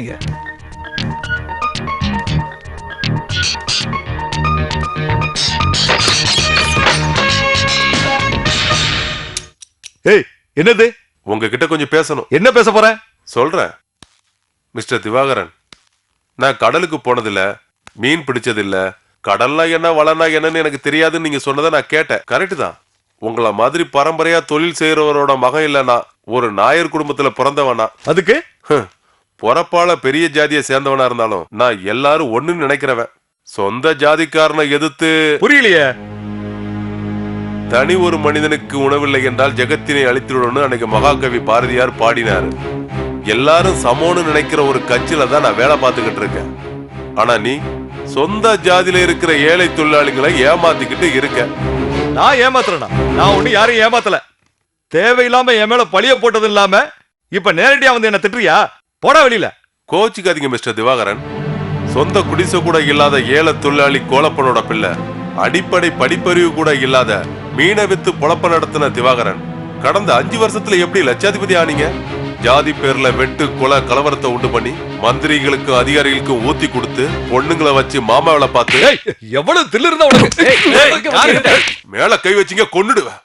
ஏய், என்னது? உங்ககிட்ட கொஞ்சம் பேசணும். என்ன பேச போற? சொல்றேன். மிஸ்டர் திவாகரன், நான் கடலுக்கு போனதில்ல, மீன் பிடிச்சதில்ல, கடல்னா என்ன வளனா என்னன்னு எனக்கு தெரியாதுன்னு நீங்க சொன்னதை நான் கேட்டேன். கரெக்ட் தான். உங்களை மாதிரி பரம்பரையா தொழில் செய்யறவரோட மகன் இல்லனா, ஒரு நாயர் குடும்பத்துல பிறந்தவனா, அதுக்கு பொறப்பால பெரிய ஜாதியை சேர்ந்தவனா இருந்தாலும் நான் எல்லாரும் ஒண்ணுன்னு நினைக்கிறவன். சொந்த ஜாதிக்காரனை எதிர்த்து புரியலையே. தனி ஒரு மனிதனுக்கு உணவில்லை என்றால் ஜெகத்தினை அழித்துடணும்னு அன்னைக்கு மகாகவி பாரதியார் பாடினாரு. எல்லாரும் சமோன்னு நினைக்கிற ஒரு கட்சியில தான் நான் வேலை பார்த்துக்கிட்டு இருக்கேன். ஆனா நீ சொந்த ஜாதியில இருக்கிற ஏழை தொழிலாளிகளை ஏமாத்திக்கிட்டு இருக்க. நான் ஏமாத்துறேனா? நான் ஒண்ணு யாரையும் ஏமாத்தல. தேவையில்லாம என் மேல பழிய போட்டது இல்லாம இப்ப நேரடியா வந்து என்ன திட்டுறியா? போடா வெளியில. கோச்சிக்காதீங்க மிஸ்டர் திவாகரன். சொந்த குடிசை கூட இல்லாத ஏழை தொழிலாளி கோலப்பனோட பிள்ளை, அடிப்படை படிப்பறிவு கூட இல்லாத மீனை வித்து பொழப்ப நடத்தின திவாகரன் கடந்த 5 வருஷத்துல எப்படி லட்சாதிபதி ஆனீங்க? ஜாதி பேர்ல வெட்டு கொலை கலவரத்தை உண்டு பண்ணி மந்திரிகளுக்கும் அதிகாரிகளுக்கும் ஊத்தி கொடுத்து பொண்ணுங்களை வச்சு மாமாவில பார்த்து எவ்வளவு தில்லு இருந்தா உனக்கு? மேல கை வச்சிங்க கொன்னுடுவேன்.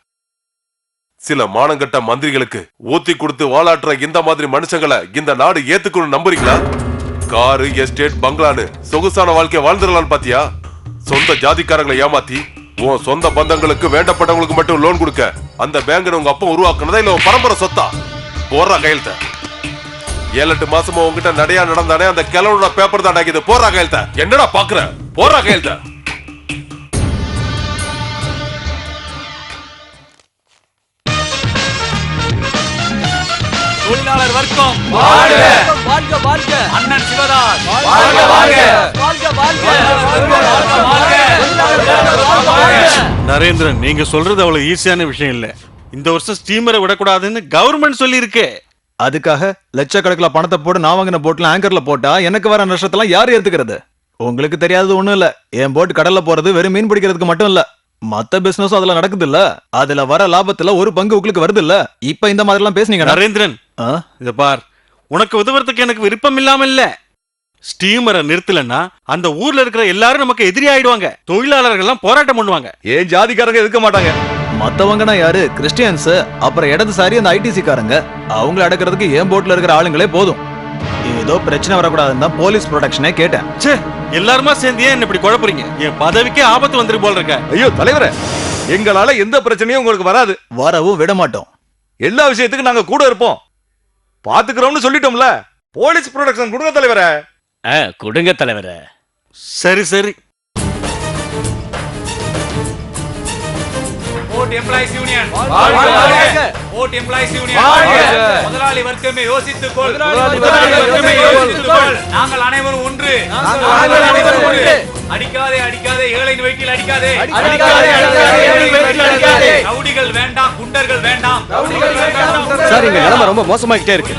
சில மானங்கட்ட மந்திரிகளுக்கு ஊத்தி கொடுத்து வாலாட்டுற இந்த மாதிரி மனுஷங்களை இந்த நாடு ஏத்துக்கணும் நம்புறீங்களா? காரு, எஸ்டேட், பங்களான்னு சொகுசான வாழ்க்கை வாழ்ந்துடலான்னு பாத்தியா? சொந்த ஜாதிக்காரங்களை ஏமாத்தி உன் சொந்த பந்தங்களுக்கு வேண்டப்பட்டவங்களுக்கு மட்டும் லோன் கொடுக்க அந்த பேங்க் உங்க அப்பா உருவாக்குனதா இல்ல உன் பரம்பரை சொத்தா? போடுறா கையெழுத்த. 7-8 மாசமா உங்ககிட்ட நடையா நடந்தானே அந்த கிழவனோட பேப்பர் தான் ஆகிது. போடுறா கையெழுத்த. என்னடா பாக்குற? போடுறா கையெழுத்த. தொழிலாளர் வர்க்கம் வாழ்க வாழ்க வாழ்க. அண்ணன் சிவதாஸ் வாழ்க வாழ்க வாழ்க வாழ்க. நரேந்திரன், நீங்க சொல்றது அவ்வளவு ஈஸியான விஷயம் இல்ல. இந்த வருஷம் ஸ்டீமரை விடக்கூடாதுன்னு கவர்மெண்ட் சொல்லி இருக்கு. அதுக்காக லட்சக்கணக்கில் பணத்தை போட்டு நான் வாங்கின போட்ல ஆங்கர்ல போட்டா எனக்கு வர நஷ்டத்தெல்லாம் யாரு ஏத்துக்கிறது? உங்களுக்கு தெரியாதது ஒண்ணும் இல்ல. என் போட் கடல்ல போறது வெறும் மீன் பிடிக்கிறதுக்கு மட்டும் இல்ல, மத்த பிசினஸும் அதுல நடக்குது இல்ல. அதுல வர லாபத்துல ஒரு பங்கு உங்களுக்கு வருது இல்ல. இப்ப இந்த மாதிரி எல்லாம் பேசுனீங்க நரேந்திரன். இத பார், உனக்கு உதவுறதுக்கு எனக்கு விருப்பம் இல்லாம இல்ல. ஸ்டீமரை நிறுத்தலன்னா அந்த ஊர்ல இருக்கிற எல்லாரும் நமக்கு எதிரி ஆயிடுவாங்க. தொழிலாளர்கள் எல்லாம் போராட்டம் பண்ணுவாங்க. ஏன் ஜாதிக்காரங்க எதுக்க மாட்டாங்க? மத்தவங்கன்னா யாரு? கிறிஸ்டியன்ஸ், அப்புறம் இடதுசாரி அந்த ஐடிசி காரங்க. அவங்களை அடக்கிறதுக்கு என் போட்ல இருக்கிற ஆளுங்களே போதும். ஏதோ பிரச்சனை வரக்கூடாதுன்னு தான் போலீஸ் ப்ரொடெக்ஷனே கேட்டேன். எல்லாருமா சேர்ந்து ஏன் இப்படி குழப்பறீங்க? என் பதவிக்கே ஆபத்து வந்துரு போல இருக்க. ஐயோ தலைவரே, எங்களால எந்த பிரச்சனையும் உங்களுக்கு வராது. வரவும் விட மாட்டோம். எல்லா விஷயத்துக்கும் நாங்க கூட இருப்போம், பாத்துக்கிறோம்னு சொல்லிட்டோம்ல. போலீஸ் ப்ரொடெக்ஷன் கொடுங்க தலைவரே. கொடுங்க தலைவரே. சரி சரி. ஓட் எம்ப்ளாயிஸ் யூனியன் வாழ்க வாழ்க. ஓட் எம்ப்ளாயிஸ் யூனியன் வாழ்க. முதலாளி வர்க்கமே யோசித்துக்கொள். முதலாளி வர்க்கமே யோசித்துக்கொள். நாங்கள் அனைவரும் ஒன்று. நாங்கள் அனைவரும் ஒன்று. அடிக்காதே அடிக்காதே ஏழையின் வயிற்றில் அடிக்காதே. அடிக்காதே அடிக்காதே ஏழையின் வயிற்றில் அடிக்காதே. ரவுடிகள் வேண்டாம், குண்டர்கள் வேண்டாம். ரவுடிகள் வேண்டாம். சார், இங்க நிலைமை ரொம்ப மோசமாகிட்டே இருக்கு.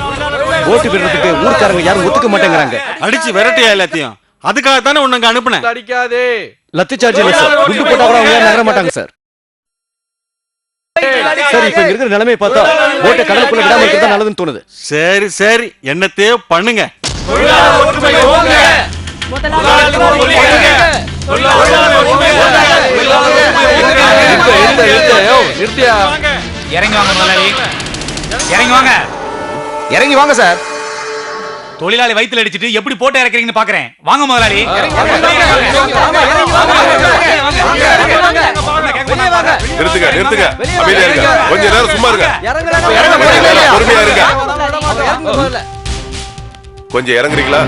ஓட்டு பெறறதுக்கு ஊர்க்காரங்க யாரும் ஒத்துக்க மாட்டேங்கிறாங்க. அடிச்சு விரட்டியா எல்லாத்தையும்? அதுக்காக தானே உன்னை அனுப்புனேன். அடிக்காதே. லத்தி சார்ஜ் இல்ல சார். குண்டு போட்டா கூட அவங்க நகர மாட்டாங்க சார். சரி, இப்ப இருக்கிற நிலைமையை பார்த்தா ஓட்ட கடலுக்குள்ள விடாம இருக்கிறது நல்லதுன்னு தோணுது. சரி சரி, என்னத்தையோ பண்ணுங்க. தொழிலாளர் ஒற்றுமை ஓங்க. முதலாளி ஒழிங்க. தொழிலாளர் ஒற்றுமை ஓங்க. நிறுத்தியா. இறங்கி வாங்க முதலாளி. இறங்கி வாங்க. இறங்கி வாங்க சார். தொழிலாளி வயித்துல அடிச்சிட்டு எப்படி போட்டு இறக்குறீங்கன்னு பாக்குறேன். வாங்க முதலாளி. நிறுத்துங்க நிறுத்துங்க. அமைதியா இருங்க. கொஞ்ச நேரம் சும்மா இருங்க. பொறுமையா இருங்க. கொஞ்சம் இறங்குறீங்களா?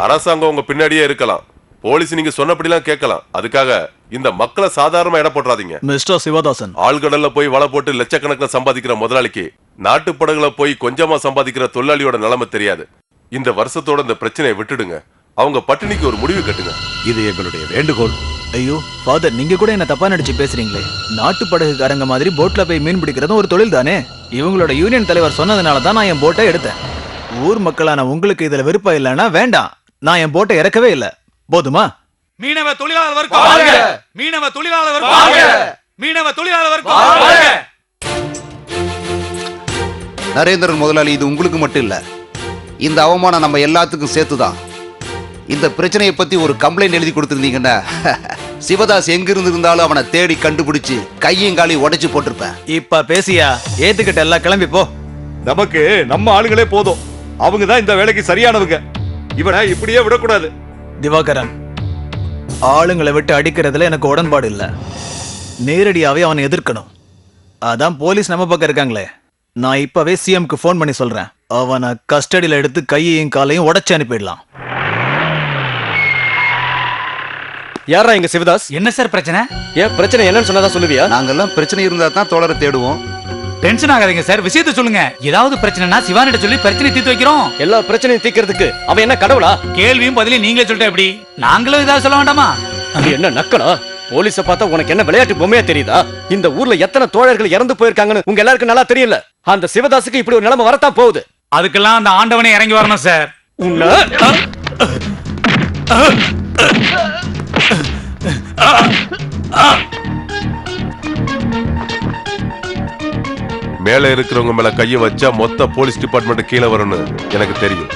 அரசாங்கம் உங்க பின்னாடியே இருக்கலாம், போலீஸ் நீங்க சொன்னபடிலாம் கேட்கலாம். அதுக்காக இந்த மக்களை சாதாரணமா இட போட்டுறாதீங்க. மிஸ்டர் சிவதாசன், ஆழ்கடல்ல போய் வலை போட்டு லட்சக்கணக்கில் சம்பாதிக்கிற முதலாளிக்கு நாட்டு படகுல போய் கொஞ்சமா சம்பாதிக்கிற தொழிலாளியோட நிலைமை தெரியாது. இந்த வருஷத்தோட இந்த பிரச்சனையை விட்டுடுங்க. அவங்க பட்டினிக்கு ஒரு முடிவு கட்டுங்க. இது எங்களுடைய வேண்டுகோள். ஐயோ ஃபாதர், நீங்க கூட என்ன தப்பா நடிச்சு பேசுறீங்களே. நாட்டு படகுக்காரங்க மாதிரி போட்ல போய் மீன் பிடிக்கிறதும் ஒரு தொழில் தானே. இவங்களோட யூனியன் தலைவர் சொன்னதுனால தான் நான் என் போட்டை எடுத்தேன். ஊர் மக்களான உங்களுக்கு இதுல விருப்பம் இல்லைன்னா வேண்டாம், நான் என் போட்டை இறக்கவே இல்லை. போதுமா? மீனவ தொழிலாளர் வர்க்கம் வாழ்க. மீனவ தொழிலாளர் வர்க்கம் வாழ்க. மீனவ தொழிலாளர் வர்க்கம் வாழ்க. நரேந்திரன் முதலாளி, இது உங்களுக்கு மட்டும் இல்ல, இந்த அவமானம் நம்ம எல்லாத்துக்கும் சேர்த்துதான். இந்த பிரச்சனையை பத்தி ஒரு கம்ப்ளைண்ட் எழுதி கொடுத்திருந்தீங்கன்னா சிவதாஸ் எங்க இருந்தாலும் அவனை தேடி கண்டுபிடிச்சு கையும் காலையும் உடைச்சு போட்டிருப்பேன். இப்ப பேசியா, ஏத்துக்கிட்ட எல்லாம் கிளம்பி போ. நமக்கு நம்ம ஆளுங்களே போதும், அவங்க தான் இந்த வேலைக்கு சரியானவங்க. இவனை இப்படியே விடக்கூடாது. திவாகரன், ஆளுங்களை விட்டு அடிக்கிறதுல எனக்கு உடன்பாடு இல்ல. நேரடியாவே அவனை எதிர்க்கணும். அதான் போலீஸ் நம்ம பக்கம் இருக்காங்களே. நான் இப்பவே சிஎம்க்கு ஃபோன் பண்ணி சொல்றேன். அவனை கஸ்டடியில எடுத்து கையையும் காலையும் உடைச்சு அனுப்பிடலாம். யாரா இங்க சிவதாஸ்? என்ன சார் பிரச்சனை? ஏன் பிரச்சனை என்னன்னு சொன்னதா சொல்லுவியா? நாங்கெல்லாம் பிரச்சனை இருந்தா தான் தோழரை தேடுவோம். டென்ஷன் ஆகாதீங்க சார், விஷயத்தை சொல்லுங்க. ஏதாவது பிரச்சனைனா சிவானிட்ட சொல்லி பிரச்சனை தீர்த்து வைக்கிறோம். எல்லா பிரச்சனையும் தீர்க்கிறதுக்கு அவன் என்ன கடவுளா? கேள்வியும் பதிலையும் நீங்களே சொல்லிட்டு எப்படி? நாங்களும் ஏதாவது சொல்ல வேண்டாமா? நீ என்ன நக்கனா? போலீஸ பார்த்தா உனக்கு என்ன விளையாட்டு பொம்மையா தெரியுதா? இந்த ஊர்ல எத்தனை தோழர்கள் இறந்து போயிருக்காங்கன்னு உங்க எல்லாருக்கும் நல்லா தெரியல. அந்த சிவதாஸுக்கு இப்படி ஒரு நிலைமை வரத்தான் போகுது. அதுக்கெல்லாம் அந்த ஆண்டவனே இறங்கி வரணும் சார். மேல இருக்கிறவங்க மேல கைய வச்சா மொத்த போலீஸ் டிபார்ட்மெண்ட் கீழே வரும்னு எனக்கு தெரியும்.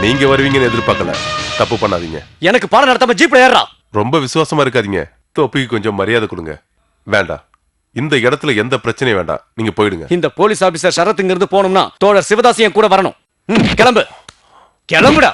நீங்க வருவீங்கன்னு எதிர்பார்க்கல. தப்பு பண்ணாதீங்க. எனக்கு பாடம் நடத்தாம ஜீப்ல ஏறா. ரொம்ப விசுவாசமா இருக்காதீங்க. தொப்பிக்கு கொஞ்சம் மரியாதை கொடுங்க. வேண்டாம், இந்த இடத்துல எந்த பிரச்சனையும் வேண்டாம். நீங்க போயிடுங்க. இந்த போலீஸ் ஆபீசர் சரத்துங்க இருந்து போனோம்னா தோழர் சிவதாசியம் கூட வரணும். கிளம்பு, கிளம்புடா.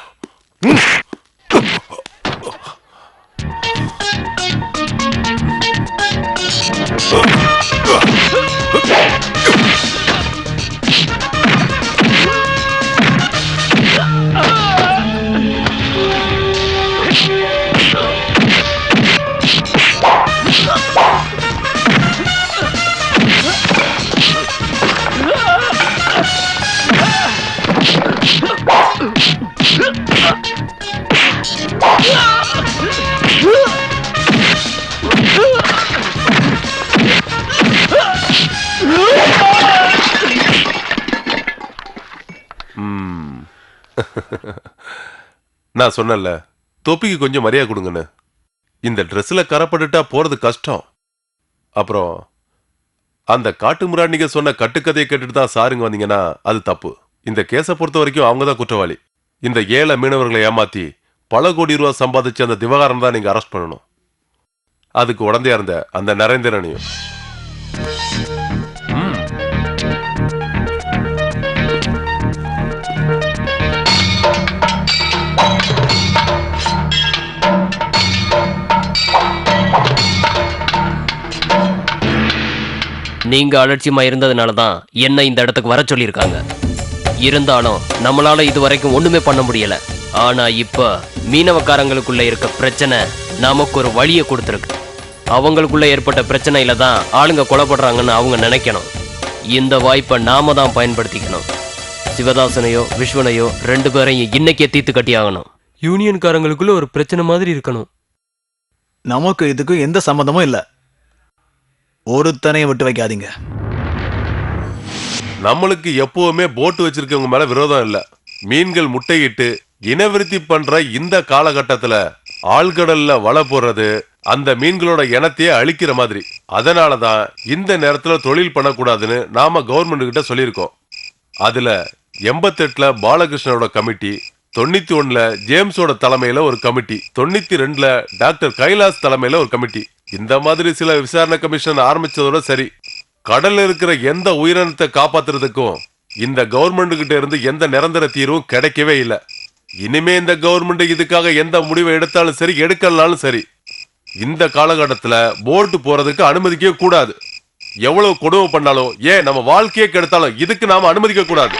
நான் சொன்னல, தொப்பிக்கு கொஞ்சம் மரியாதை கொடுங்கன்னு. இந்த ட்ரெஸ்ல கரப்பட்டுட்டா போறது கஷ்டம். அப்புறம் அந்த காட்டு முராண்டிங்க சொன்ன கட்டுக்கதையை கேட்டுட்டு தான் சாருங்க வந்தீங்கன்னா அது தப்பு. இந்த கேஸை பொறுத்த வரைக்கும் அவங்க தான் குற்றவாளி. இந்த ஏழை மீனவர்களை ஏமாத்தி பல கோடி ரூபாய் சம்பாதிச்சு அந்த திவாகரன் தான் நீங்க அரெஸ்ட் பண்ணணும். அதுக்கு உடந்தையா இருந்த அந்த நரேந்திரனையும். நீங்க அலட்சியமா இருந்ததுனால தான் என்ன இந்த இடத்துக்கு வர சொல்லியிருக்காங்க. இருந்தாலும் நம்மளால இது வரைக்கும் ஒண்ணுமே பண்ண முடியல. ஆனா இப்ப மீனவக்காரங்களுக்குள்ள இருக்க பிரச்சனை நமக்கு ஒரு வழியை கொடுத்துருக்கு. அவங்களுக்குள்ள ஏற்பட்ட பிரச்சனையில தான் ஆளுங்க கொலைப்படுறாங்கன்னு அவங்க நினைக்கணும். இந்த வாய்ப்பை நாம தான் பயன்படுத்திக்கணும். சிவதாசனையோ விஸ்வனையோ 2 பேரையும் இன்னைக்கே தீர்த்து கட்டி ஆகணும். யூனியன்காரங்களுக்குள்ள ஒரு பிரச்சனை மாதிரி இருக்கணும். நமக்கு இதுக்கு எந்த சம்மந்தமும் இல்ல. ஒருத்தனையும் விட்டு வைக்காதீங்க. நம்மளுக்கு எப்பவுமே போட்டு வச்சிருக்கவங்க மேல விரோதம் இல்ல. மீன்கள் முட்டையிட்டு இனவிருத்தி பண்ற இந்த காலகட்டத்துல ஆழ்கடல்ல வலை போடுறது அந்த மீன்களோட இனத்தையே அழிக்கிற மாதிரி. அதனாலதான் இந்த நேரத்துல தொழில் பண்ணக்கூடாதுன்னு நாம கவர்மெண்ட் கிட்ட சொல்லியிருக்கோம். அதுல 88ல பாலகிருஷ்ணனோட கமிட்டி, 91ல ஜேம்ஸோட தலைமையில ஒரு கமிட்டி, 92ல டாக்டர் கைலாஸ் தலைமையில ஒரு கமிட்டி. இந்த மாதிரி சில விசாரணை கமிஷன் ஆரம்பிச்சதோட சரி. கடல்ல இருக்கிற எந்த உயிரினத்தை காப்பாத்துறதுக்கும் இந்த கவர்மெண்ட் கிட்ட இருந்து எந்த நிரந்தர தீர்வும் கிடைக்கவே இல்லை. இனிமே இந்த கவர்மெண்ட் இதுக்காக எந்த முடிவை எடுத்தாலும் சரி, எடுக்கலனாலும் சரி, இந்த காலகட்டத்துல போட்டு போறதுக்கு அனுமதிக்கவே கூடாது. எவ்வளவு கொடுமை பண்ணாலும், ஏன் நம்ம வாழ்க்கையே கெடுத்தாலும் இதுக்கு நாம அனுமதிக்க கூடாது.